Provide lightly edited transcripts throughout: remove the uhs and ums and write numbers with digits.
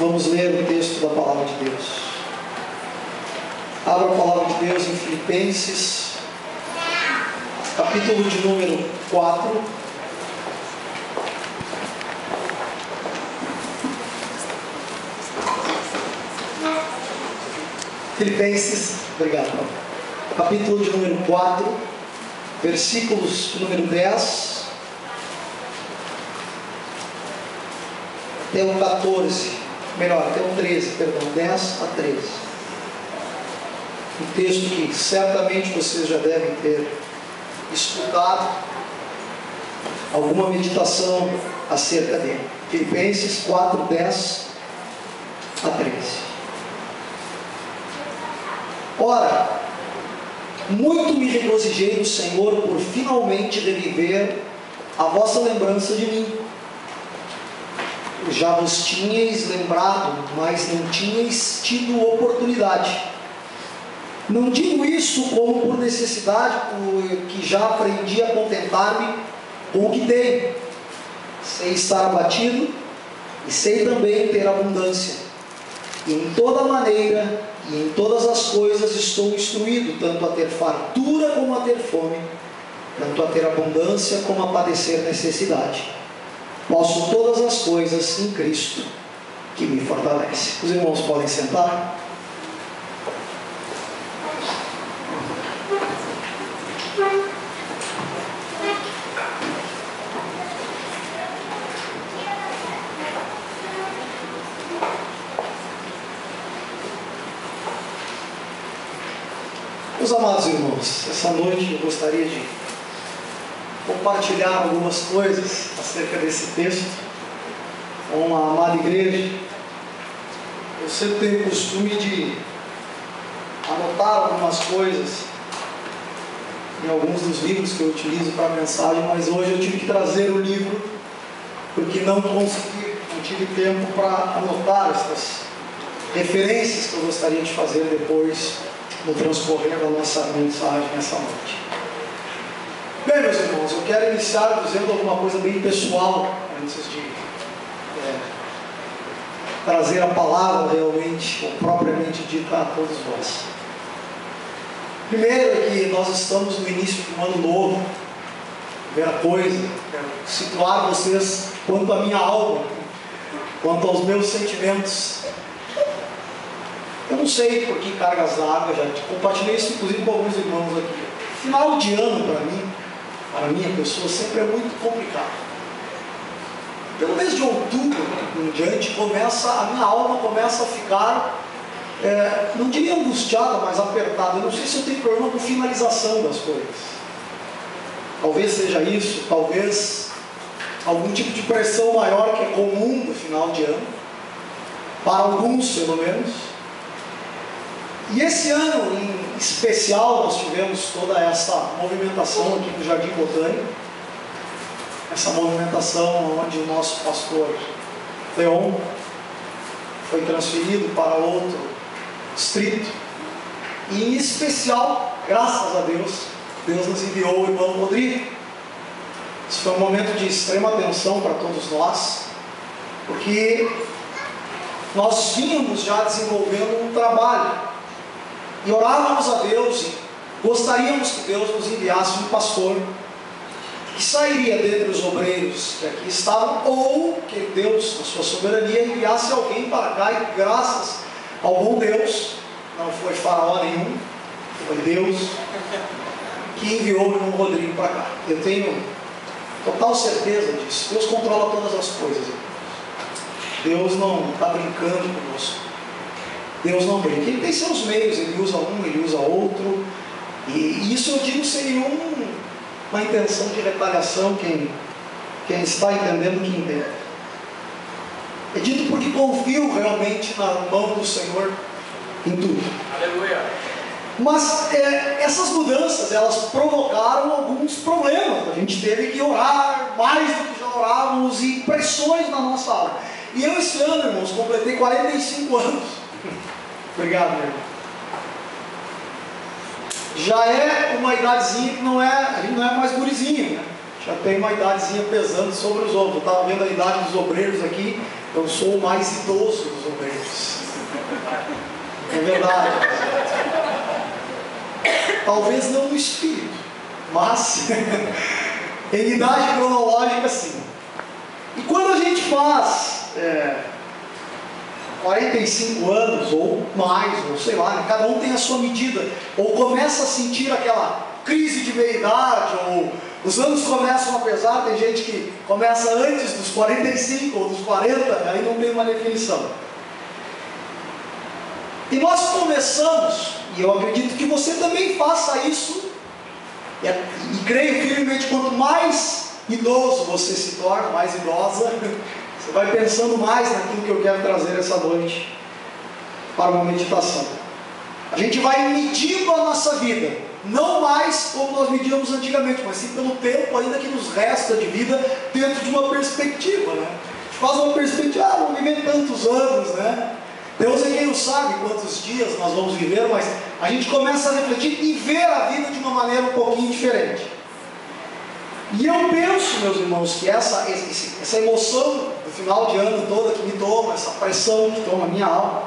vamos ler o texto da Palavra de Deus. Abra a Palavra de Deus em Filipenses, capítulo de número 4. Filipenses, obrigado, Paulo. Capítulo de número 4, versículos de número 10 até o 14, melhor, até o 13, perdão, 10 a 13. Um texto que certamente vocês já devem ter escutado alguma meditação acerca dele. Filipenses 4, 10 a 13. Ora, muito me regozijei no Senhor por finalmente reviver a vossa lembrança de mim. Já vos tinhais lembrado, mas não tinhais tido oportunidade. Não digo isso como por necessidade, porque já aprendi a contentar-me com o que tenho. Sei estar abatido e sei também ter abundância. E em toda maneira e em todas as coisas estou instruído, tanto a ter fartura como a ter fome, tanto a ter abundância como a padecer necessidade. Posso todas as coisas em Cristo que me fortalece. Os irmãos podem sentar. Meus amados irmãos, essa noite eu gostaria de compartilhar algumas coisas acerca desse texto com a amada igreja. Eu sempre tenho o costume de anotar algumas coisas em alguns dos livros que eu utilizo para a mensagem, mas hoje eu tive que trazer o livro porque não tive tempo para anotar essas referências que eu gostaria de fazer depois no transcorrer da nossa mensagem nessa noite. Bem, meus irmãos, eu quero iniciar dizendo alguma coisa bem pessoal antes de trazer a palavra realmente, ou propriamente dita a todos vós. Primeiro é que nós estamos no início de um ano novo. Primeira coisa, quero situar vocês quanto à minha alma, quanto aos meus sentimentos. Eu não sei por que cargas d'água, já compartilhei isso inclusive com alguns irmãos aqui. Final de ano para mim, para a minha pessoa, sempre é muito complicado. Pelo mês de outubro em diante, a minha alma começa a ficar, não diria angustiada, mas apertada. Eu não sei se eu tenho problema com finalização das coisas. Talvez seja isso, talvez algum tipo de pressão maior que é comum no final de ano, para alguns pelo menos. E esse ano em especial nós tivemos toda essa movimentação aqui no Jardim Botânico, essa movimentação onde o nosso pastor Leon foi transferido para outro distrito, e em especial, graças a Deus, Deus nos enviou o irmão Rodrigo. Isso foi um momento de extrema tensão para todos nós, porque nós vínhamos já desenvolvendo um trabalho e orávamos a Deus e gostaríamos que Deus nos enviasse um pastor que sairia dentre os obreiros que aqui estavam, ou que Deus, na sua soberania, enviasse alguém para cá, e graças ao bom Deus, não foi faraó nenhum, foi Deus que enviou o irmão Rodrigo para cá. Eu tenho total certeza disso. Deus controla todas as coisas. Deus não está brincando conosco. Deus não brinca. Ele tem seus meios, ele usa um, ele usa outro, e isso eu digo sem nenhuma intenção de retaliação. Quem está entendendo, que entende. É dito porque confio realmente na mão do Senhor em tudo. Aleluia. Mas essas mudanças, elas provocaram alguns problemas. A gente teve que orar mais do que já orávamos, e pressões na nossa alma. E eu esse ano, irmãos, completei 45 anos. Obrigado, meu irmão. Já é uma idadezinha que a gente não é mais gurizinho, né? Já tem uma idadezinha pesando sobre os ombros. Eu estava vendo a idade dos obreiros aqui, eu sou o mais idoso dos obreiros. É verdade. Talvez não no espírito, mas em idade cronológica sim. E quando a gente faz 45 anos ou mais, ou sei lá, né? Cada um tem a sua medida, ou começa a sentir aquela crise de meia-idade, ou os anos começam a pesar. Tem gente que começa antes dos 45 ou dos 40, aí não tem uma definição. E nós começamos, e eu acredito que você também faça isso, e creio firmemente, quanto mais idoso você se torna, mais idosa, você vai pensando mais naquilo que eu quero trazer essa noite para uma meditação. A gente vai medindo a nossa vida, não mais como nós medíamos antigamente, mas sim pelo tempo ainda que nos resta de vida, dentro de uma perspectiva, né? A gente faz uma perspectiva, vou viver tantos anos, né? Deus é quem não sabe quantos dias nós vamos viver, mas a gente começa a refletir e ver a vida de uma maneira um pouquinho diferente. E eu penso, meus irmãos, que essa emoção do final de ano toda que me toma, essa pressão que toma a minha alma,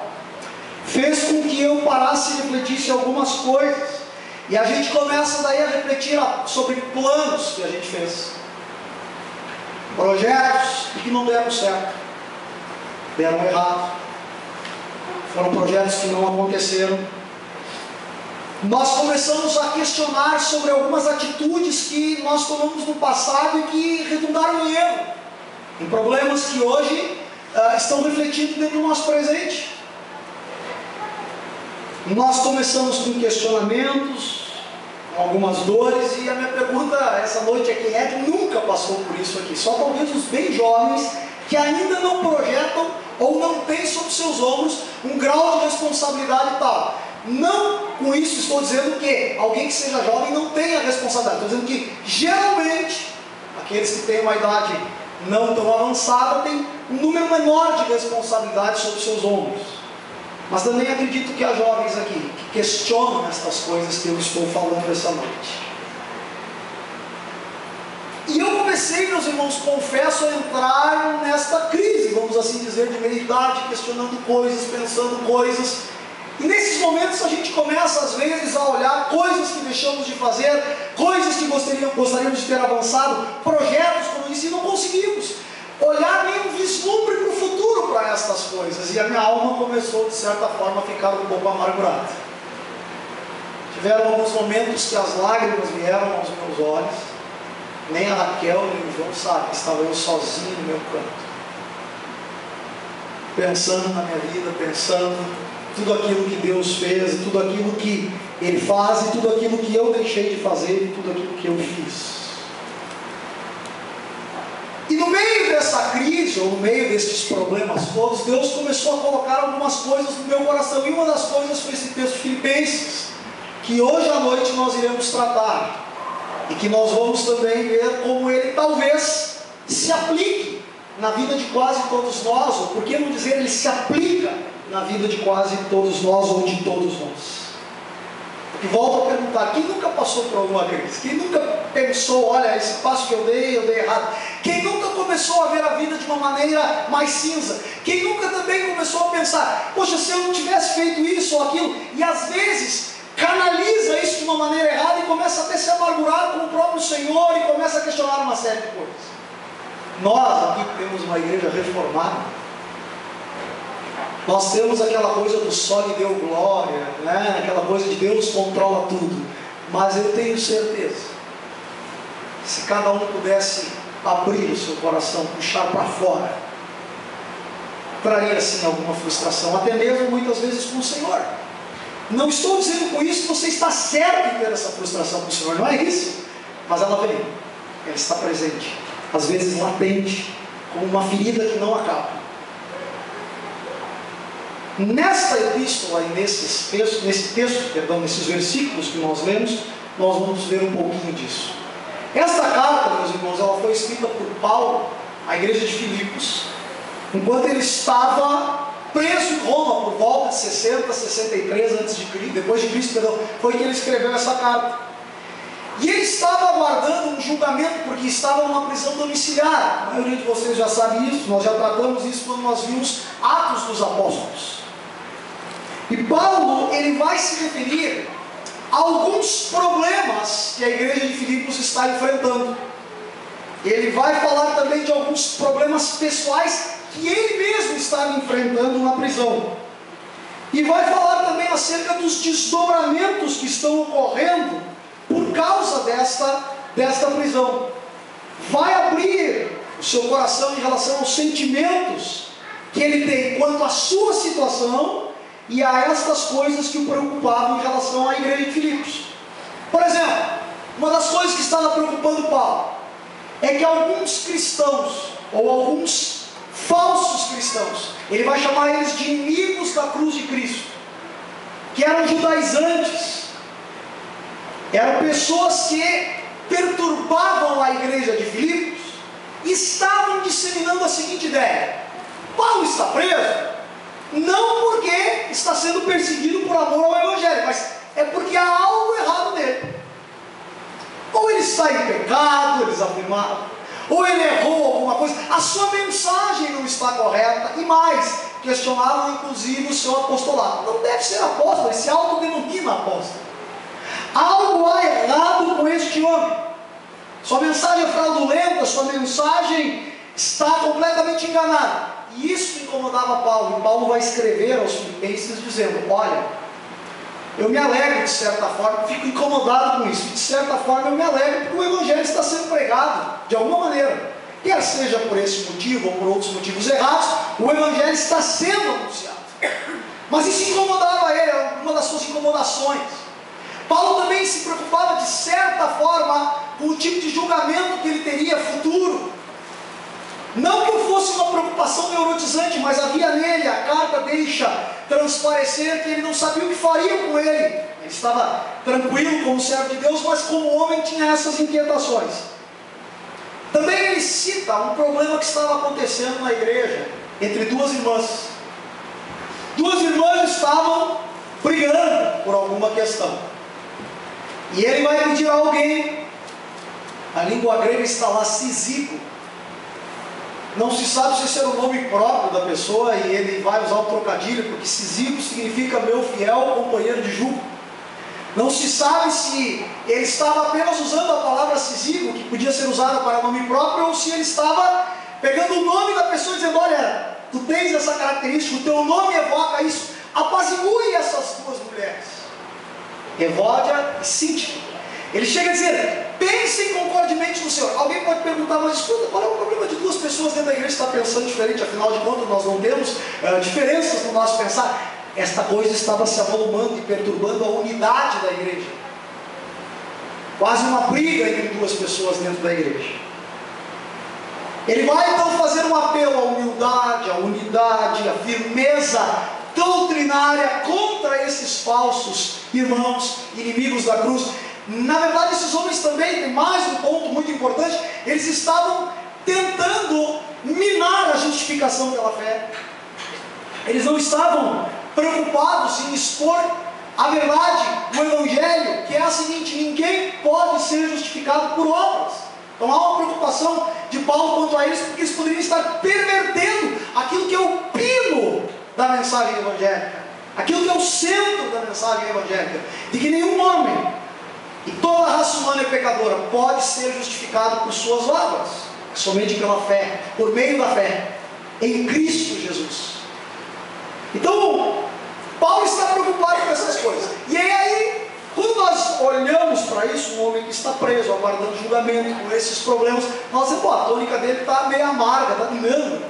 fez com que eu parasse e refletisse algumas coisas. E a gente começa daí a refletir sobre planos que a gente fez, projetos que não deram certo, deram errado. Foram projetos que não aconteceram. Nós começamos a questionar sobre algumas atitudes que nós tomamos no passado e que redundaram em erro, em problemas que hoje estão refletindo dentro do nosso presente. Nós começamos com questionamentos, com algumas dores, e a minha pergunta essa noite é: quem é que nunca passou por isso aqui? Só talvez os bem jovens que ainda não projetam ou não têm sobre seus ombros um grau de responsabilidade tal. Não com isso estou dizendo que alguém que seja jovem não tenha responsabilidade. Estou dizendo que geralmente aqueles que têm uma idade não tão avançada têm um número menor de responsabilidade sobre seus ombros. Mas também acredito que há jovens aqui que questionam estas coisas que eu estou falando essa noite. E eu comecei, meus irmãos, confesso, a entrar nesta crise, vamos assim dizer, de meia-idade, questionando coisas, pensando coisas. E nesses momentos a gente começa às vezes a olhar coisas que deixamos de fazer, coisas que gostaríamos de ter avançado, projetos como isso, e não conseguimos olhar nem um vislumbre para o futuro para estas coisas. E a minha alma começou, de certa forma, a ficar um pouco amargurada. Tiveram alguns momentos que as lágrimas vieram aos meus olhos. Nem a Raquel, nem o João sabem, estava eu sozinho no meu canto, pensando na minha vida, pensando tudo aquilo que Deus fez, tudo aquilo que Ele faz, e tudo aquilo que eu deixei de fazer, e tudo aquilo que eu fiz. E no meio dessa crise, ou no meio desses problemas todos, Deus começou a colocar algumas coisas no meu coração, e uma das coisas foi esse texto de Filipenses, que hoje à noite nós iremos tratar, e que nós vamos também ver como ele talvez se aplique na vida de quase todos nós, ou por que não dizer, ele se aplica na vida de quase todos nós, ou de todos nós. E volto a perguntar: quem nunca passou por alguma crise? Quem nunca pensou, olha, esse passo que eu dei errado? Quem nunca começou a ver a vida de uma maneira mais cinza? Quem nunca também começou a pensar: poxa, se eu não tivesse feito isso ou aquilo? E às vezes canaliza isso de uma maneira errada e começa até a se amargurar com o próprio Senhor e começa a questionar uma série de coisas. Nós aqui temos uma igreja reformada, nós temos aquela coisa do só lhe deu glória, né? Aquela coisa de Deus controla tudo. Mas eu tenho certeza, se cada um pudesse abrir o seu coração, puxar para fora, traria sim alguma frustração, até mesmo muitas vezes com o Senhor. Não estou dizendo com isso que você está certo em ter essa frustração com o Senhor, não é isso, mas ela vem, ela está presente, às vezes latente, como uma ferida que não acaba. Nesta epístola e nesses versículos que nós lemos, nós vamos ver um pouquinho disso. Esta carta, meus irmãos, ela foi escrita por Paulo à igreja de Filipos, enquanto ele estava preso em Roma por volta de 60, 63 a.C., depois de Cristo, foi que ele escreveu essa carta. E ele estava aguardando um julgamento, porque estava numa prisão domiciliar. A maioria de vocês já sabe isso, nós já tratamos isso quando nós vimos Atos dos Apóstolos. E Paulo, ele vai se referir a alguns problemas que a igreja de Filipos está enfrentando. Ele vai falar também de alguns problemas pessoais que ele mesmo estava enfrentando na prisão. E vai falar também acerca dos desdobramentos que estão ocorrendo por causa desta prisão. Vai abrir o seu coração em relação aos sentimentos que ele tem quanto à sua situação e a estas coisas que o preocupavam em relação à igreja de Filipos. Por exemplo, uma das coisas que estava preocupando Paulo é que alguns cristãos, ou alguns falsos cristãos, ele vai chamar eles de inimigos da cruz de Cristo, que eram judaizantes, eram pessoas que perturbavam a igreja de Filipos, e estavam disseminando a seguinte ideia: Paulo está preso, não porque está sendo perseguido por amor ao Evangelho, mas é porque há algo errado nele. Ou ele está em pecado, eles afirmavam, ou ele errou alguma coisa, a sua mensagem não está correta, e mais, questionavam inclusive o seu apostolado. Não deve ser apóstolo, ele se autodenomina apóstolo. Algo há errado com este homem. Sua mensagem é fraudulenta, sua mensagem está completamente enganada. E isso incomodava Paulo, e Paulo vai escrever aos Filipenses dizendo: olha, eu me alegro de certa forma, fico incomodado com isso, de certa forma eu me alegro porque o Evangelho está sendo pregado, de alguma maneira, quer seja por esse motivo ou por outros motivos errados, o Evangelho está sendo anunciado. Mas isso incomodava ele, era uma das suas incomodações. Paulo também se preocupava de certa forma com o tipo de julgamento que ele teria futuro. Não que fosse uma preocupação neurotizante, mas havia nele, a carta deixa transparecer que ele não sabia o que faria com ele. Ele estava tranquilo como servo de Deus, mas como homem tinha essas inquietações. Também ele cita um problema que estava acontecendo na igreja, entre duas irmãs. Duas irmãs estavam brigando por alguma questão. E ele vai pedir a alguém, a língua grega está lá, Cisico. Não se sabe se esse era o nome próprio da pessoa, e ele vai usar o trocadilho, porque Cisico significa meu fiel companheiro de jugo. Não se sabe se ele estava apenas usando a palavra Cisico, que podia ser usada para nome próprio, ou se ele estava pegando o nome da pessoa e dizendo: olha, tu tens essa característica, o teu nome evoca isso, apazigue essas duas mulheres, Evódia e Síntica. Ele chega a dizer: pensem concordemente no Senhor. Alguém pode perguntar: mas escuta, qual é o problema de duas pessoas dentro da igreja estar pensando diferente? Afinal de contas, nós não temos diferenças no nosso pensar. Esta coisa estava se avolumando e perturbando a unidade da igreja. Quase uma briga entre duas pessoas dentro da igreja. Ele vai então fazer um apelo à humildade, à unidade, à firmeza doutrinária contra esses falsos irmãos, inimigos da cruz. Na verdade, esses homens também, tem mais um ponto muito importante: eles estavam tentando minar a justificação pela fé. Eles não estavam preocupados em expor a verdade, o Evangelho, que é a seguinte: ninguém pode ser justificado por obras. Então há uma preocupação de Paulo quanto a eles, porque eles poderiam estar pervertendo aquilo que é o pino da mensagem evangélica, aquilo que é o centro da mensagem evangélica, de que nenhum homem e toda a raça humana é pecadora pode ser justificado por suas obras, somente pela fé, por meio da fé em Cristo Jesus. Então Paulo está preocupado com essas coisas. E aí, quando nós olhamos para isso, um homem que está preso, aguardando julgamento, com esses problemas, nós dizemos: a tônica dele está meio amarga, está minando.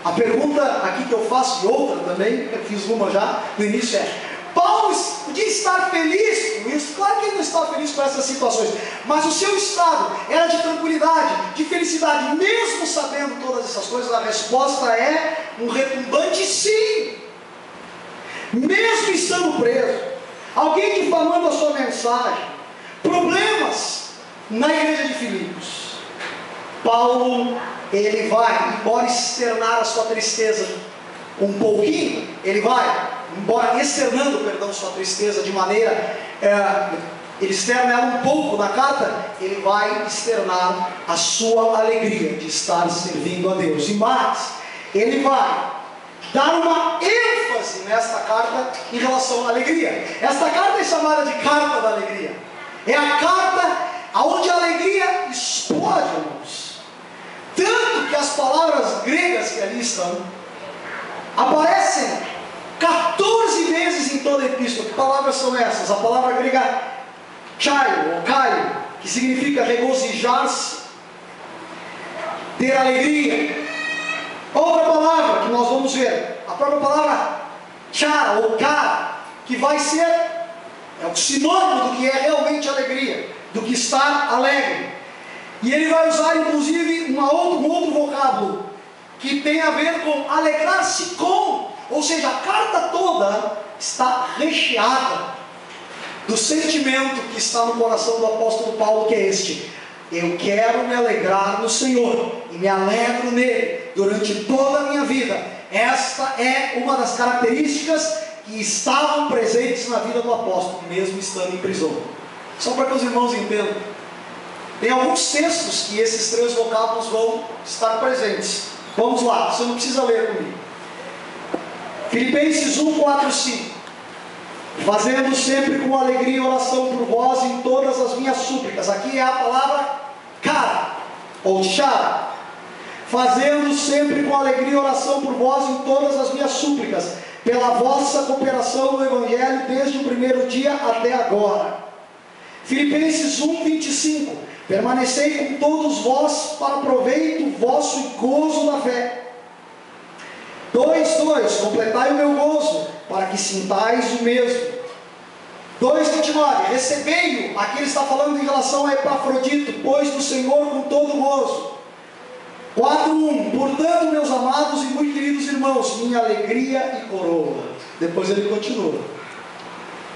A pergunta aqui que eu faço, e outra também, eu fiz uma já no início, é: Paulo podia estar feliz com isso? Claro que ele não estava feliz com essas situações, mas o seu estado era de tranquilidade, de felicidade, mesmo sabendo todas essas coisas. A resposta é um retumbante sim. Mesmo estando preso, alguém difamando a sua mensagem, problemas na igreja de Filipos, Paulo, ele vai, embora externar a sua tristeza um pouquinho, ele vai, embora externando, sua tristeza de maneira ele externa ela um pouco na carta, ele vai externar a sua alegria de estar servindo a Deus. E mais, ele vai dar uma ênfase nesta carta em relação à alegria. Esta carta é chamada de carta da alegria. É a carta onde a alegria explode, irmãos. Tanto que as palavras gregas que ali estão aparecem 14 vezes em toda a epístola. Que palavras são essas? A palavra grega chaio, ou caio, que significa regozijar-se, ter alegria. Outra palavra que nós vamos ver, a própria palavra chara, ou cara, que vai ser o sinônimo do que é realmente alegria, do que estar alegre. E ele vai usar inclusive um outro vocábulo, que tem a ver com alegrar-se com, ou seja, a carta toda está recheada do sentimento que está no coração do apóstolo Paulo, que é este: eu quero me alegrar no Senhor, e me alegro nele durante toda a minha vida. Esta é uma das características que estavam presentes na vida do apóstolo, mesmo estando em prisão. Só para que os irmãos entendam, tem alguns textos que esses três vocábulos vão estar presentes. Vamos lá, você não precisa ler comigo. Filipenses 1, 4, 5. Fazendo sempre com alegria oração por vós em todas as minhas súplicas. Aqui é a palavra cara, ou chara. Fazendo sempre com alegria oração por vós em todas as minhas súplicas, pela vossa cooperação no Evangelho desde o primeiro dia até agora. Filipenses 1, 25. Permanecei com todos vós para proveito vosso e gozo na fé. 2:2. Completai o meu gozo, para que sintais o mesmo. 2:29. Recebei-o. Aqui ele está falando em relação a Epafrodito, pois do Senhor com todo gozo. 4:1. Portanto, meus amados e muito queridos irmãos, minha alegria e coroa. Depois ele continua.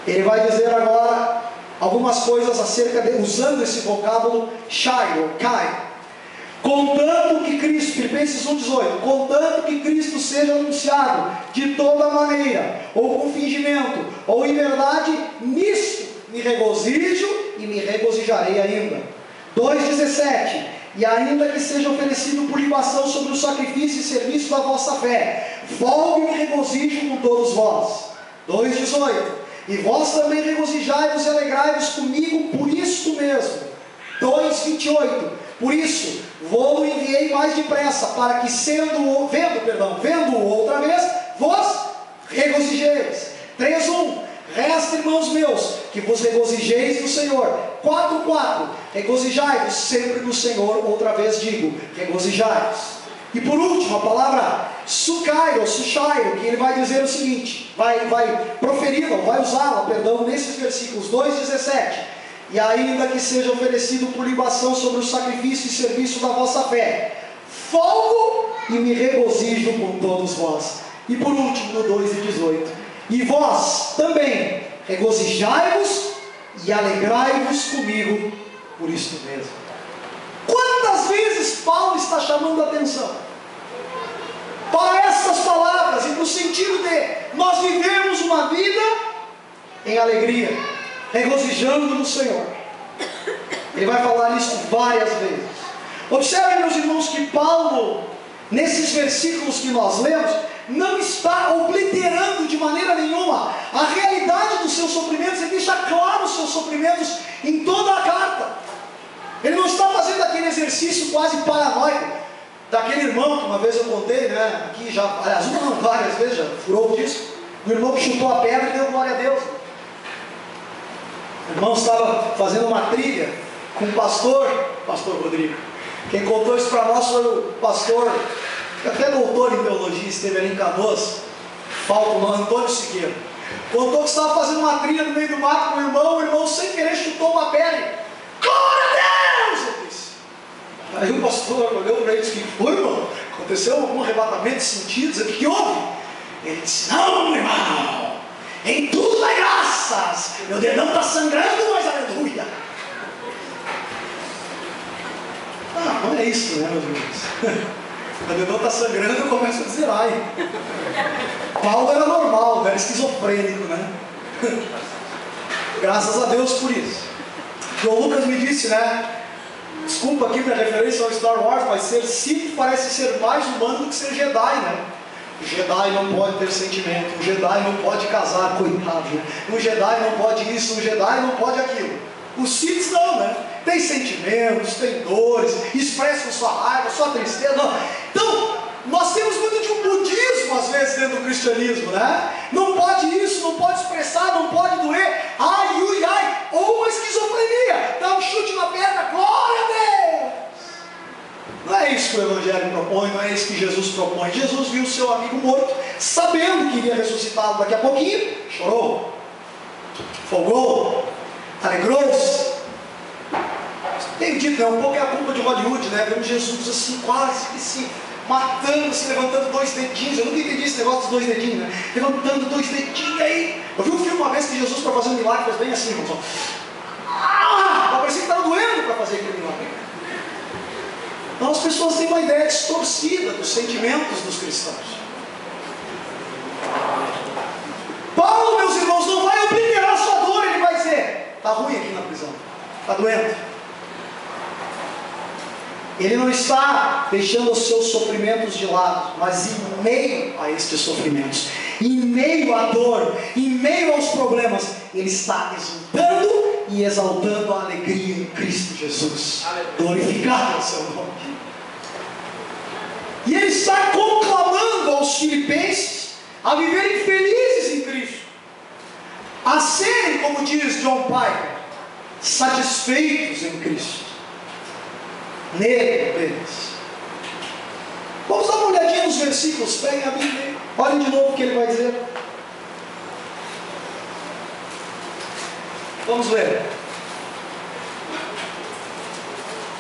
Ele vai dizer agora algumas coisas acerca de, usando esse vocábulo shai, ou kai. Contanto que Cristo, Filipenses 1,18, contanto que Cristo seja anunciado de toda maneira, ou com fingimento, ou em verdade, nisto me regozijo e me regozijarei ainda. 2,17, e ainda que seja oferecido por libação sobre o sacrifício e serviço da vossa fé, folgue e me regozijo com todos vós. 2,18, e vós também regozijai-vos e alegrai-vos comigo por isto mesmo. 2,28, por isso vou-lo enviei mais depressa, para que vendo-o outra vez, vos regozijeis. 3:1, resta, irmãos meus, que vos regozijeis no Senhor. 4:4, regozijai-vos sempre no Senhor, outra vez digo, regozijai-vos. E por último, a palavra sucairo, suchairo, que ele vai dizer o seguinte, vai usá-la, nesses versículos 2:17. E ainda que seja oferecido por libação sobre o sacrifício e serviço da vossa fé, folgo e me regozijo com todos vós. E por último, no 2:18, e vós também regozijai-vos e alegrai-vos comigo por isto mesmo. Quantas vezes Paulo está chamando a atenção para essas palavras, e no sentido de nós vivemos uma vida em alegria, regozijando no Senhor. Ele vai falar isso várias vezes. Observem, meus irmãos, que Paulo, nesses versículos que nós lemos, não está obliterando de maneira nenhuma a realidade dos seus sofrimentos. Ele deixa claro os seus sofrimentos em toda a carta. Ele não está fazendo aquele exercício quase paranoico daquele irmão que uma vez eu contei, né? Aqui já, aliás, várias vezes já furou disso. O irmão que chutou a pedra e deu glória a Deus. O irmão estava fazendo uma trilha com o pastor Rodrigo. Quem contou isso para nós foi o pastor, até doutor em teologia, esteve ali em Canoas, Antônio Siqueira. Contou que estava fazendo uma trilha no meio do mato com o irmão sem querer chutou uma pedra. Glória a Deus! Ele disse. Aí o pastor olhou para ele e disse: que foi, irmão? Aconteceu algum arrebatamento de sentidos? O que houve? Ele disse: não, irmão, em tudo dá graças. Meu dedão está sangrando, mas aleluia. Não é isso, né, meus irmãos? Meu dedão está sangrando, eu começo a dizer ai. Paulo era normal, era esquizofrênico, né? Graças a Deus por isso. João Lucas me disse, né? Desculpa aqui minha referência ao Star Wars, mas ser Sith parece ser mais humano do que ser Jedi, né? O Jedi não pode ter sentimento, o Jedi não pode casar, coitado, né? O Jedi não pode isso, o Jedi não pode aquilo. Os Siths não, né? Tem sentimentos, tem dores, expressam sua raiva, sua tristeza. Não. Então, nós temos muito de um budismo às vezes dentro do cristianismo, né? Não pode isso, não pode expressar, não pode doer, ai, ui, ai, ou uma esquizofrenia, dá um chute na perna, glória a Deus! Não é isso que o Evangelho propõe, não é isso que Jesus propõe. Jesus viu o seu amigo morto, sabendo que iria ressuscitá-lo daqui a pouquinho, chorou, folgou, alegrou-se. Tenho dito, né, um pouco é a culpa de Hollywood, né? Vemos Jesus assim, quase que se matando, se levantando 2 dedinhos. Eu nunca entendi esse negócio dos 2 dedinhos, né? Levantando 2 dedinhos aí. Eu vi um filme uma vez que Jesus, para fazer um milagre, fez bem assim, irmão. Parecia que estava doendo para fazer aquele milagre. Então as pessoas têm uma ideia distorcida dos sentimentos dos cristãos. Paulo, meus irmãos, não vai obliterar a sua dor, ele vai dizer: está ruim aqui na prisão, está doendo. Ele não está deixando os seus sofrimentos de lado, mas em meio a estes sofrimentos, em meio à dor, em meio aos problemas, ele está exultando e exaltando a alegria em Cristo Jesus. Glorificado é o seu nome. E ele está conclamando aos filipenses a viverem felizes em Cristo, a serem, como diz John Piper, satisfeitos em Cristo, nele apenas. Vamos dar uma olhadinha nos versículos. Peguem a Bíblia, olhem de novo o que ele vai dizer. Vamos ler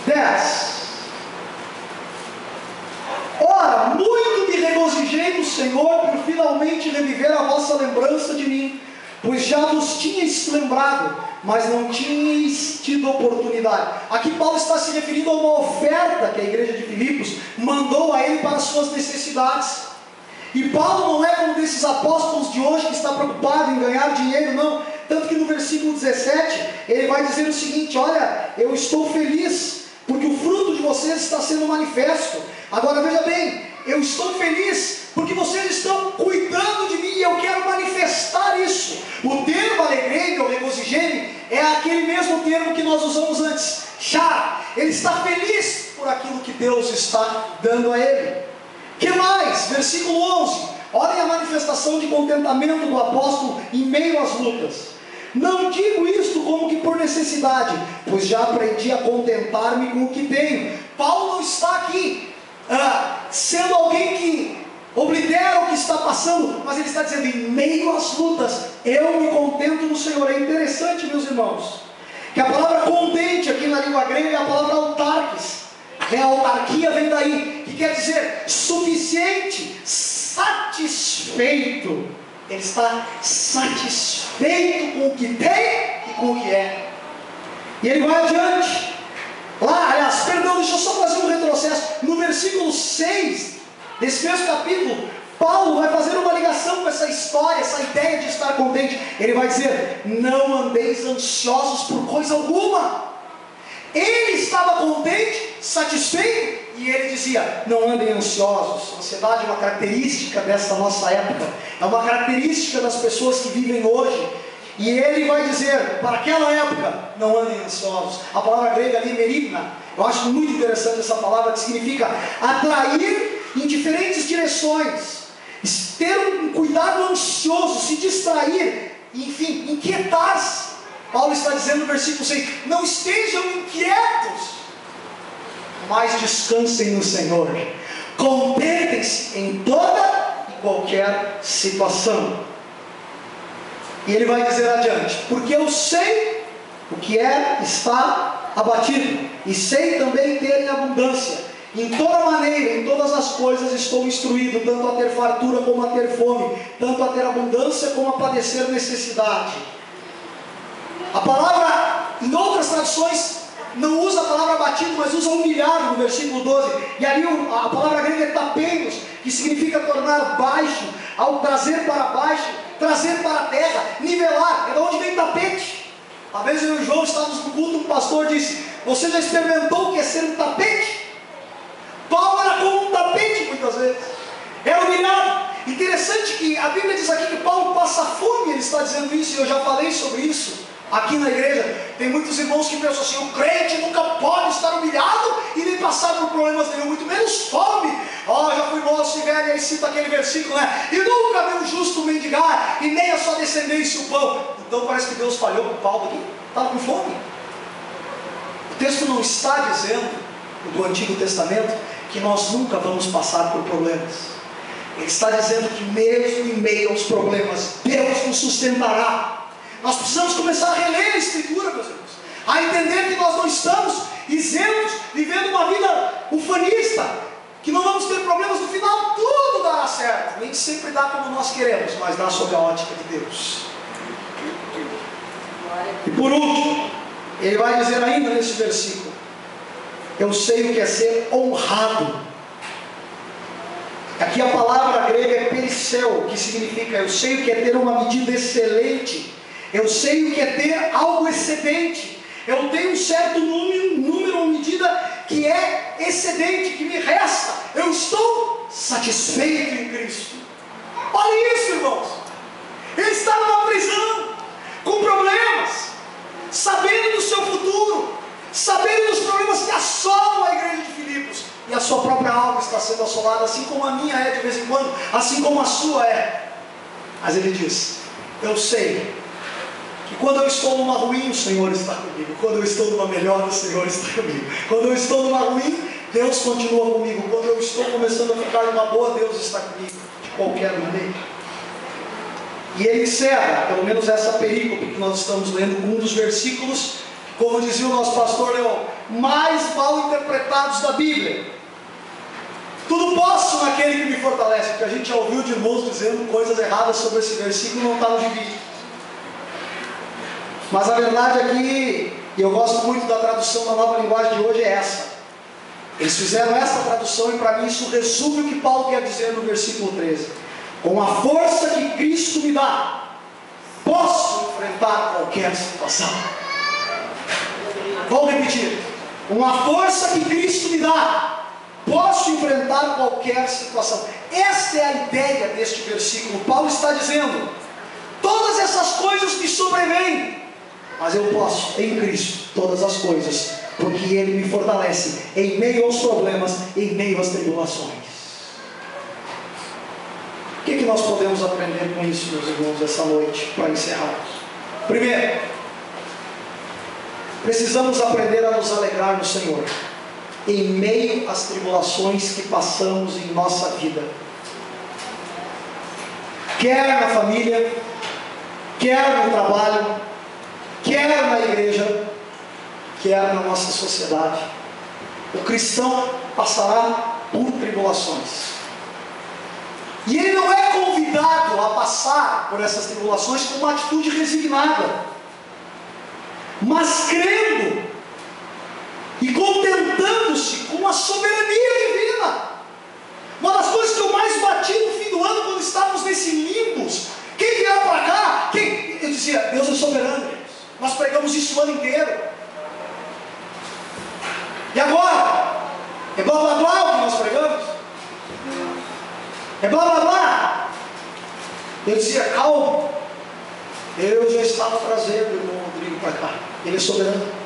10. Ora, muito me regozijei no Senhor por finalmente reviver a vossa lembrança de mim, pois já vos tinhais lembrado, mas não tinhais tido oportunidade. Aqui Paulo está se referindo a uma oferta que a igreja de Filipos mandou a ele para as suas necessidades. E Paulo não é como desses apóstolos de hoje que está preocupado em ganhar dinheiro, não. Tanto que no versículo 17 ele vai dizer o seguinte: olha, eu estou feliz porque o fruto de vocês está sendo manifesto. Agora veja bem, eu estou feliz porque vocês estão cuidando de mim e eu quero manifestar isso. O termo alegrei-me ou regozijei-me é aquele mesmo termo que nós usamos antes, char. Ele está feliz por aquilo que Deus está dando a ele. Que mais? Versículo 11. Olhem a manifestação de contentamento do apóstolo em meio às lutas. Não digo isto como que por necessidade, pois já aprendi a contentar-me com o que tenho. Paulo não está aqui sendo alguém que oblitera o que está passando, mas ele está dizendo: em meio às lutas, eu me contento no Senhor. É interessante, meus irmãos, que a palavra contente aqui na língua grega é a palavra autarquis. A autarquia vem daí, que quer dizer suficiente, satisfeito. Ele está satisfeito com o que tem e com o que é. E ele vai adiante. Lá, aliás, perdão, deixa eu só fazer um retrocesso. No versículo 6 desse mesmo capítulo, Paulo vai fazer uma ligação com essa história, essa ideia de estar contente. Ele vai dizer: não andeis ansiosos por coisa alguma. Ele estava contente, satisfeito, e ele dizia: não andem ansiosos. Ansiedade é uma característica dessa nossa época, é uma característica das pessoas que vivem hoje. E ele vai dizer, para aquela época: não andem ansiosos. A palavra grega ali, merigna, eu acho muito interessante essa palavra, que significa atrair em diferentes direções, ter um cuidado ansioso, se distrair, enfim, inquietar-se. Paulo está dizendo no versículo 6: não estejam inquietos, mas descansem no Senhor, contentem-se em toda e qualquer situação. E ele vai dizer adiante: porque eu sei o que é estar abatido, e sei também ter em abundância. Em toda maneira, em todas as coisas estou instruído, tanto a ter fartura como a ter fome, tanto a ter abundância como a padecer necessidade. A palavra, em outras traduções, não usa a palavra abatido, mas usa humilhado no versículo 12. E ali a palavra grega é tapeiros, que significa tornar baixo, ao trazer para baixo, trazer para a terra, nivelar. É de onde vem tapete. Uma vez eu e o João estávamos no culto, um pastor disse: você já experimentou o que é ser um tapete? Paulo era como um tapete muitas vezes, era humilhado. Interessante que a Bíblia diz aqui que Paulo passa fome, ele está dizendo isso, e eu já falei sobre isso aqui na igreja. Tem muitos irmãos que pensam assim: o crente nunca pode estar humilhado e nem passar por problemas nenhum, muito menos fome. Já fui moço e velho, e aí cita aquele versículo, né? E nunca viu um justo mendigar, e nem a sua descendência o pão. Então parece que Deus falhou com Paulo aqui, estava com fome. O texto não está dizendo, do Antigo Testamento, que nós nunca vamos passar por problemas. Ele está dizendo que mesmo em meio aos problemas, Deus nos sustentará. Nós precisamos começar a reler a Escritura, meus irmãos, a entender que nós não estamos isentos, vivendo uma vida ufanista, que não vamos ter problemas, no final tudo dará certo. Nem sempre dá como nós queremos, mas dá sob a ótica de Deus. E por último, ele vai dizer ainda nesse versículo: eu sei o que é ser honrado. Aqui a palavra grega é perisseu, que significa eu sei o que é ter uma medida excelente, eu sei o que é ter algo excedente, eu tenho um certo número ou medida que é excedente, que me resta, eu estou satisfeito em Cristo. Olha isso, irmãos, ele está numa prisão, com problemas, sabendo do seu futuro, sabendo dos problemas que assolam a igreja de Filipos, e a sua própria alma está sendo assolada, assim como a minha é de vez em quando, assim como a sua é. Mas ele diz: eu sei que quando eu estou numa ruim, o Senhor está comigo. Quando eu estou numa melhor, o Senhor está comigo. Quando eu estou numa ruim, Deus continua comigo. Quando eu estou começando a ficar numa boa, Deus está comigo, de qualquer maneira. E ele encerra, pelo menos essa perícope que nós estamos lendo, com um dos versículos, como dizia o nosso pastor Leon, mais mal interpretados da Bíblia. Tudo posso naquele que me fortalece, porque a gente já ouviu de irmãos dizendo coisas erradas sobre esse versículo, não está no gibi. Mas a verdade aqui, e eu gosto muito da tradução da Nova Linguagem de hoje, é essa. Eles fizeram essa tradução e para mim isso resume o que Paulo quer dizer no versículo 13. Com a força que Cristo me dá, posso enfrentar qualquer situação. Vou repetir. Com a força que Cristo me dá, posso enfrentar qualquer situação. Esta é a ideia deste versículo. Paulo está dizendo: todas essas coisas me sobrevêm, mas eu posso em Cristo todas as coisas, porque Ele me fortalece em meio aos problemas, em meio às tribulações. O que nós podemos aprender com isso, meus irmãos, essa noite, para encerrarmos? Primeiro, precisamos aprender a nos alegrar no Senhor, em meio às tribulações que passamos em nossa vida, quer na família, quer no trabalho, quer na igreja, quer na nossa sociedade. O cristão passará por tribulações, e ele não é convidado a passar por essas tribulações com uma atitude resignada, mas crendo e contentando-se com a soberania divina. Uma das coisas que eu mais bati no fim do ano, quando estávamos nesse limbos, quem virá para cá? Eu dizia: Deus é soberano. Nós pregamos isso o ano inteiro. E agora? É blá blá blá o que nós pregamos? É blá blá blá? Eu dizia: calma, Deus já estava trazendo o irmão Rodrigo para cá. Ele é soberano.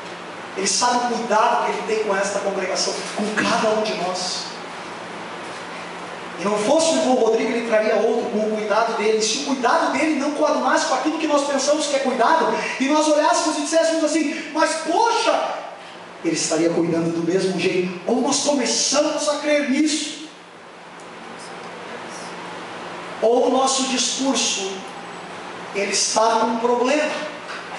Ele sabe o cuidado que Ele tem com esta congregação, com cada um de nós. E não fosse o irmão Rodrigo, ele traria outro com o cuidado dele. Se o cuidado dele não coadunasse com aquilo que nós pensamos que é cuidado, e nós olhássemos e disséssemos assim: mas poxa, ele estaria cuidando do mesmo jeito. Ou nós começamos a crer nisso, ou o nosso discurso, ele está com um problema.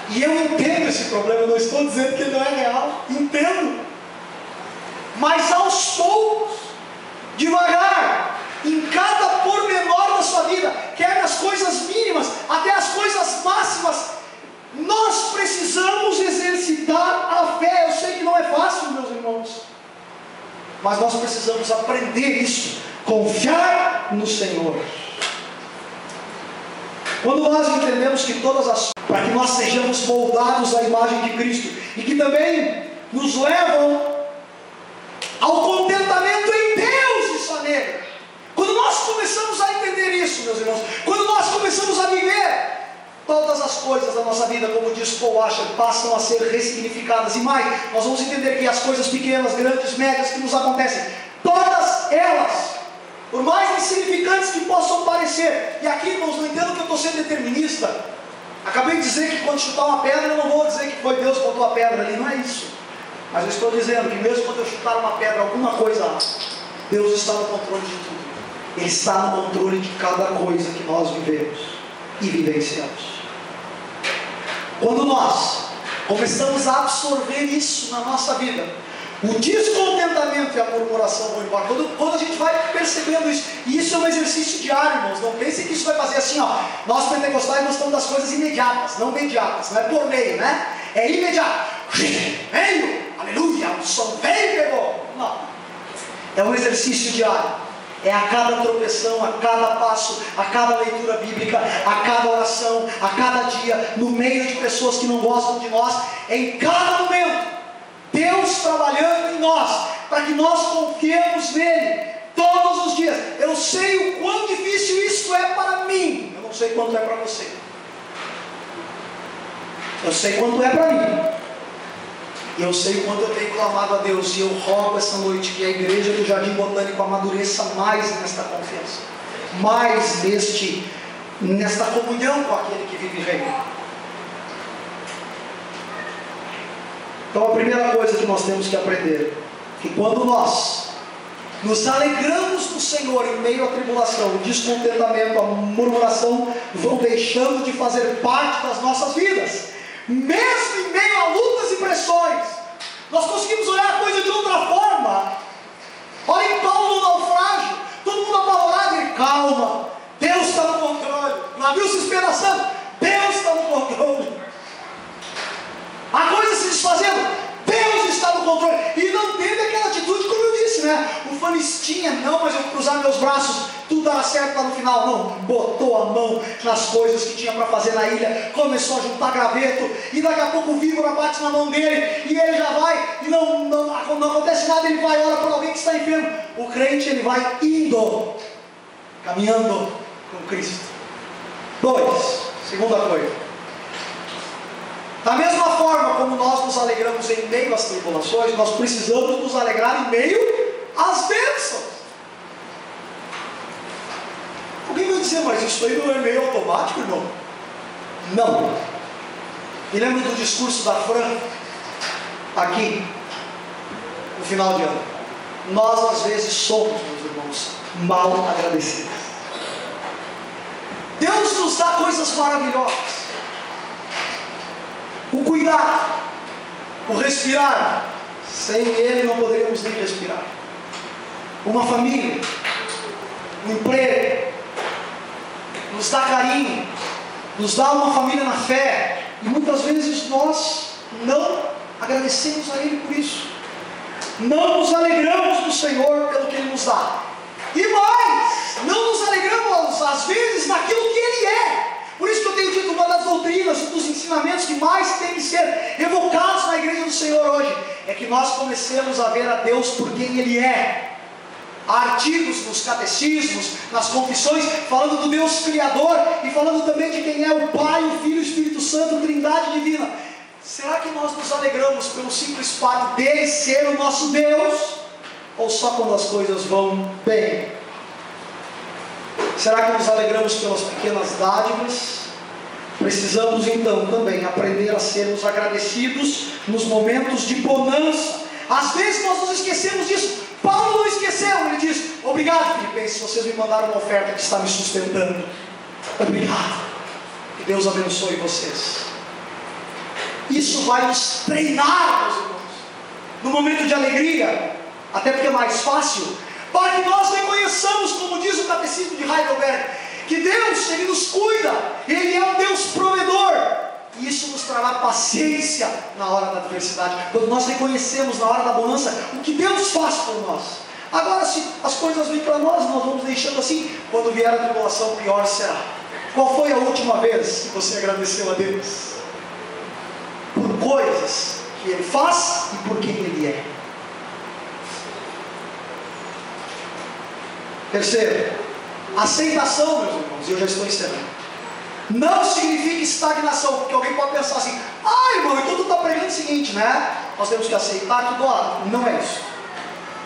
E eu entendo esse problema, eu não estou dizendo que ele não é real, entendo. Mas aos poucos, devagar, em cada pormenor da sua vida, quer nas coisas mínimas, até as coisas máximas, nós precisamos exercitar a fé. Eu sei que não é fácil, meus irmãos, mas nós precisamos aprender isso, confiar no Senhor. Quando nós entendemos que todas as para que nós sejamos moldados à imagem de Cristo, e que também nos levam ao contentamento em Deus e só nele. Quando nós começamos a entender isso, meus irmãos, quando nós começamos a viver, todas as coisas da nossa vida, como diz Paul Washer, passam a ser ressignificadas. E mais, nós vamos entender que as coisas pequenas, grandes, médias que nos acontecem, todas elas, por mais insignificantes que possam parecer, e aqui, irmãos, não entendo que eu estou sendo determinista. Acabei de dizer que quando chutar uma pedra, eu não vou dizer que foi Deus que botou a pedra ali, não é isso. Mas eu estou dizendo que mesmo quando eu chutar uma pedra, alguma coisa lá, Deus está no controle de tudo. Ele está no controle de cada coisa que nós vivemos e vivenciamos. Quando nós começamos a absorver isso na nossa vida, o descontentamento e a murmuração vão embora. Quando a gente vai percebendo isso, e isso é um exercício diário, irmãos. Não pensem que isso vai fazer assim, ó. Nós pentecostais gostamos das coisas imediatas, não mediatas, não é por meio, né? É imediato. Veio, aleluia, o som veio e pegou. Não. É um exercício diário. É a cada tropeção, a cada passo, a cada leitura bíblica, a cada oração, a cada dia, no meio de pessoas que não gostam de nós, em cada momento, Deus trabalhando em nós, para que nós confiemos nele, todos os dias. Eu sei o quão difícil isso é para mim, eu não sei quanto é para você. Eu sei quanto é para mim. E eu sei o quanto eu tenho clamado a Deus, e eu rogo essa noite que a igreja do Jardim Botânico amadureça mais nesta confiança, mais nesta comunhão com aquele que vive e reina. Então a primeira coisa que nós temos que aprender, que quando nós nos alegramos no Senhor em meio à tribulação, o descontentamento, a murmuração vão deixando de fazer parte das nossas vidas. Mesmo em meio a lutas e pressões, nós conseguimos olhar a coisa de outra forma. Olhem Paulo no naufrágio, todo mundo apavorado, e calma, Deus está no controle. O navio se espedaçando, Deus está no controle. A coisa se desfazendo, Deus está no controle. E não teve aquela atitude, como eu disse, né? O fanistinha, não, mas eu vou cruzar meus braços, tudo dará certo lá no final. Não, botou a mão nas coisas que tinha para fazer na ilha, começou a juntar graveto, e daqui a pouco o víbora bate na mão dele, e ele já vai, e não acontece nada, ele vai, ora por alguém que está enfermo. O crente, ele vai indo, caminhando com Cristo. 2, segunda coisa. Da mesma forma como nós nos alegramos em meio às tribulações, nós precisamos nos alegrar em meio às bênçãos. Alguém vai dizer, mas isso aí não é meio automático, irmão? Não. Me lembro do discurso da Fran, aqui, no final de ano. Nós às vezes somos, meus irmãos, mal agradecidos. Deus nos dá coisas maravilhosas. O cuidar, o respirar. Sem Ele não poderíamos nem respirar. Uma família, um emprego, nos dá carinho, nos dá uma família na fé. E muitas vezes nós não agradecemos a Ele por isso. Não nos alegramos no Senhor pelo que Ele nos dá. E mais, não nos alegramos às vezes naquilo que Ele é. Por isso que eu tenho dito, uma das doutrinas e dos ensinamentos que mais tem que ser evocados na igreja do Senhor hoje, é que nós comecemos a ver a Deus por quem Ele é. Há artigos nos catecismos, nas confissões, falando do Deus Criador, e falando também de quem é o Pai, o Filho e o Espírito Santo, Trindade Divina. Será que nós nos alegramos pelo simples fato dele ser o nosso Deus? Ou só quando as coisas vão bem? Será que nos alegramos pelas pequenas dádivas? Precisamos então também aprender a sermos agradecidos nos momentos de bonança. Às vezes nós nos esquecemos disso. Paulo não esqueceu, ele diz: obrigado, Filipenses, vocês me mandaram uma oferta que está me sustentando. Obrigado. Que Deus abençoe vocês. Isso vai nos treinar, meus irmãos, no momento de alegria, até porque é mais fácil, para que nós reconheçamos, como diz o Catecismo de Heidelberg, que Deus, Ele nos cuida, Ele é um Deus provedor, e isso nos trará paciência na hora da adversidade, quando nós reconhecemos na hora da bonança o que Deus faz por nós. Agora, se as coisas vêm para nós, nós vamos deixando assim, quando vier a tribulação, pior será. Qual foi a última vez que você agradeceu a Deus? Por coisas que Ele faz e por quem Ele é. Terceiro, aceitação, meus irmãos, e eu já estou encerrando. Não significa estagnação, porque alguém pode pensar assim: irmão, então tu está pregando o seguinte, né? Nós temos que aceitar tudo lá. Não é isso.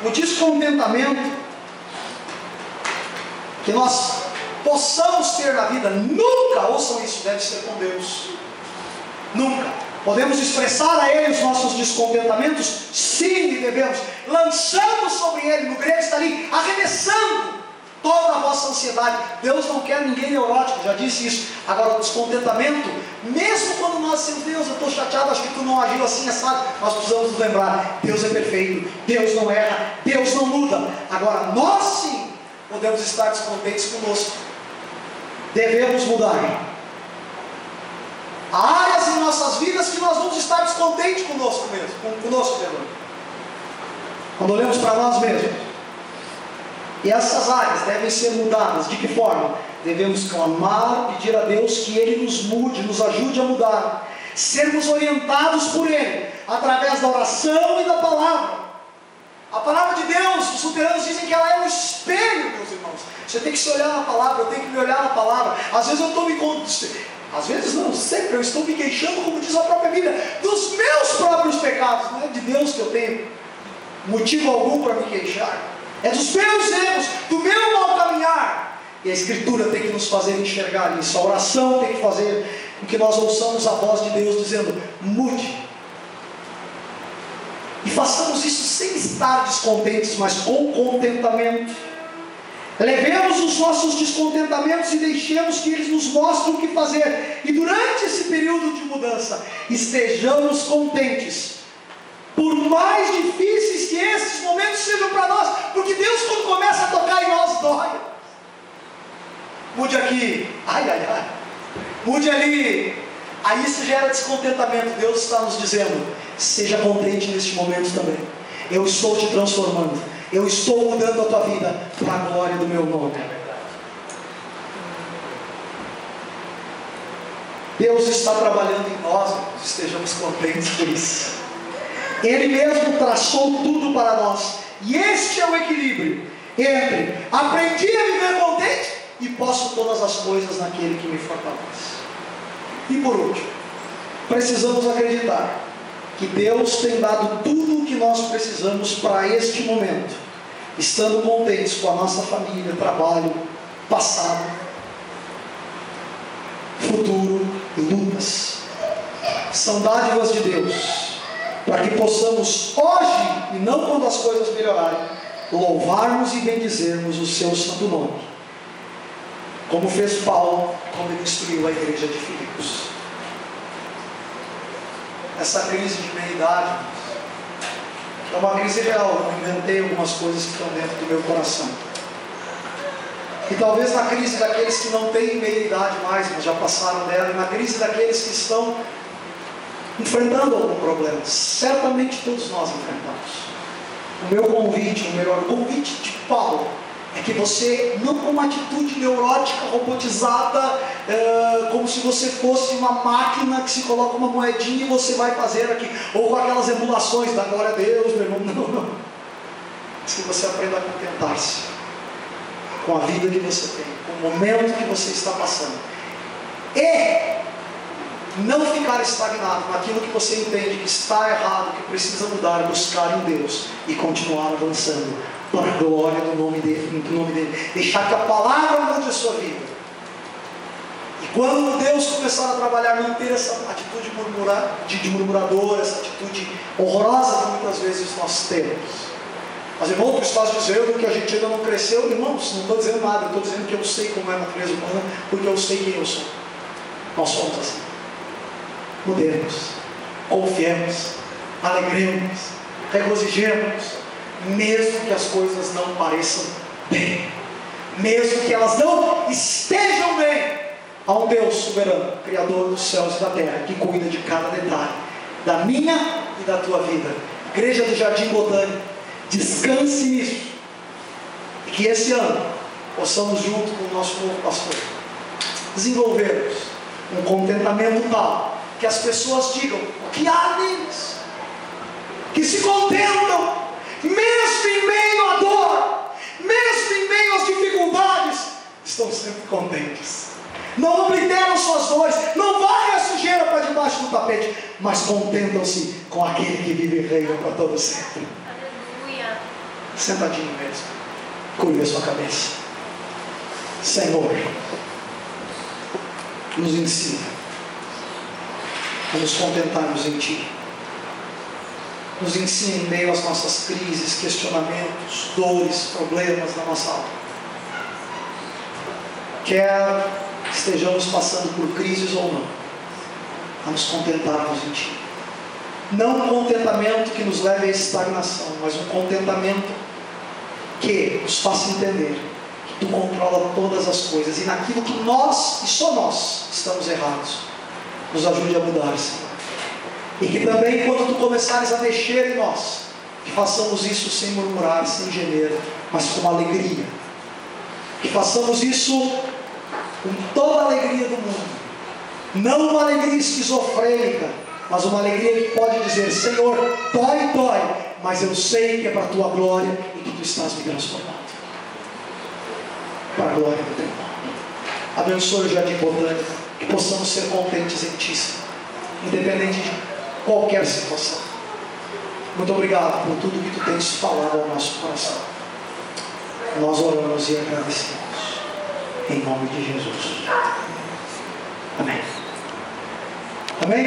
O descontentamento que nós possamos ter na vida, nunca, ouçam isso, deve ser com Deus. Nunca. Podemos expressar a Ele os nossos descontentamentos? Sim, devemos. Lançando sobre Ele, no grego está ali, arremessando toda a vossa ansiedade. Deus não quer ninguém neurótico, já disse isso. Agora, o descontentamento, mesmo quando nós dizemos: Deus, eu estou chateado, acho que tu não agiu assim, sabe? Nós precisamos nos lembrar: Deus é perfeito, Deus não erra, Deus não muda. Agora, nós sim podemos estar descontentes conosco. Devemos mudar. Há áreas em nossas vidas que nós vamos estar descontentes conosco mesmo, quando olhamos para nós mesmos. E essas áreas devem ser mudadas. De que forma? Devemos clamar, pedir a Deus que Ele nos mude, nos ajude a mudar, sermos orientados por Ele, através da oração e da palavra. A palavra de Deus, os luteranos dizem que ela é um espelho, meus irmãos. Você tem que se olhar na palavra, eu tenho que me olhar na palavra. Às vezes eu estou às vezes não, sempre eu estou me queixando, como diz a própria Bíblia, dos meus próprios pecados. Não é de Deus que eu tenho motivo algum para me queixar. É dos meus erros, do meu mau caminhar. E a Escritura tem que nos fazer enxergar isso. A oração tem que fazer com que nós ouçamos a voz de Deus dizendo: mude. E façamos isso sem estar descontentes, mas com contentamento. Levemos os nossos descontentamentos e deixemos que eles nos mostrem o que fazer. E durante esse período de mudança, estejamos contentes, por mais difíceis que esses momentos sejam para nós, porque Deus, quando começa a tocar em nós, dói. Mude aqui, mude ali, aí isso gera descontentamento. Deus está nos dizendo: seja contente neste momento também. Eu estou te transformando, eu estou mudando a tua vida para a glória do meu nome. Deus está trabalhando em nós, estejamos contentes por isso. Ele mesmo traçou tudo para nós. E este é o equilíbrio entre aprendi a viver contente e posso todas as coisas naquele que me fortalece. E por último, precisamos acreditar que Deus tem dado tudo o que nós precisamos para este momento, estando contentes com a nossa família, trabalho, passado, futuro e lutas. São dádivas de Deus, para que possamos hoje, e não quando as coisas melhorarem, louvarmos e bendizermos o seu santo nome, como fez Paulo quando ele instruiu a igreja de Filipos. Essa crise de meia-idade é uma crise real. Eu inventei algumas coisas que estão dentro do meu coração. E talvez na crise daqueles que não têm meia-idade mais, mas já passaram dela, e na crise daqueles que estão enfrentando algum problema, certamente todos nós enfrentamos. O meu convite, o melhor convite de Paulo, é que você, não com uma atitude neurótica, robotizada, como se você fosse uma máquina que se coloca uma moedinha e você vai fazer aqui, ou com aquelas emulações da glória a Deus, meu irmão, não. Mas que você aprenda a contentar-se com a vida que você tem, com o momento que você está passando, e não ficar estagnado naquilo que você entende que está errado, que precisa mudar, buscar em Deus e continuar avançando para a glória do nome dele, deixar que a palavra mude a sua vida. E quando Deus começar a trabalhar, não ter essa atitude de murmurador, essa atitude horrorosa que muitas vezes nós temos. Mas irmão, tu estás dizendo que a gente ainda não cresceu? Irmãos, não estou dizendo nada, eu estou dizendo que eu sei como é a natureza humana, porque eu sei quem eu sou. Nós somos assim. Mudemos, confiemos, alegremos, regozijemos, mesmo que as coisas não pareçam bem, mesmo que elas não estejam bem. Há um Deus soberano, Criador dos céus e da terra, que cuida de cada detalhe da minha e da tua vida. Igreja do Jardim Botânico, descanse nisso, e que esse ano possamos, junto com o nosso novo pastor, desenvolvermos um contentamento tal que as pessoas digam: o que há neles? Que se contentam, mesmo em meio à dor, mesmo em meio às dificuldades, estão sempre contentes. Não obliteram suas dores, não varrem a sujeira para debaixo do tapete, mas contentam-se com aquele que vive e reina para todo sempre. Aleluia. Sentadinho mesmo, curva a sua cabeça. Senhor, nos ensina a nos contentarmos em Ti. Nos ensina em meio às nossas crises, questionamentos, dores, problemas da nossa alma. Quer estejamos passando por crises ou não, a nos contentarmos em Ti. Não um contentamento que nos leve à estagnação, mas um contentamento que nos faça entender que Tu controla todas as coisas, e naquilo que nós, e só nós, estamos errados, nos ajude a mudar, Senhor. E que também, quando Tu começares a mexer em nós, que façamos isso sem murmurar, sem gemer, mas com alegria. Que façamos isso com toda a alegria do mundo. Não uma alegria esquizofrênica, mas uma alegria que pode dizer: Senhor, dói, mas eu sei que é para a Tua glória e que Tu estás me transformando para a glória do Teu nome. Abençoe o Jardim Botânico, que possamos ser contentes em Ti, Senhor, independente de qualquer situação. Muito obrigado por tudo que Tu tens falado ao nosso coração. Nós oramos e agradecemos em nome de Jesus. Amém. Amém.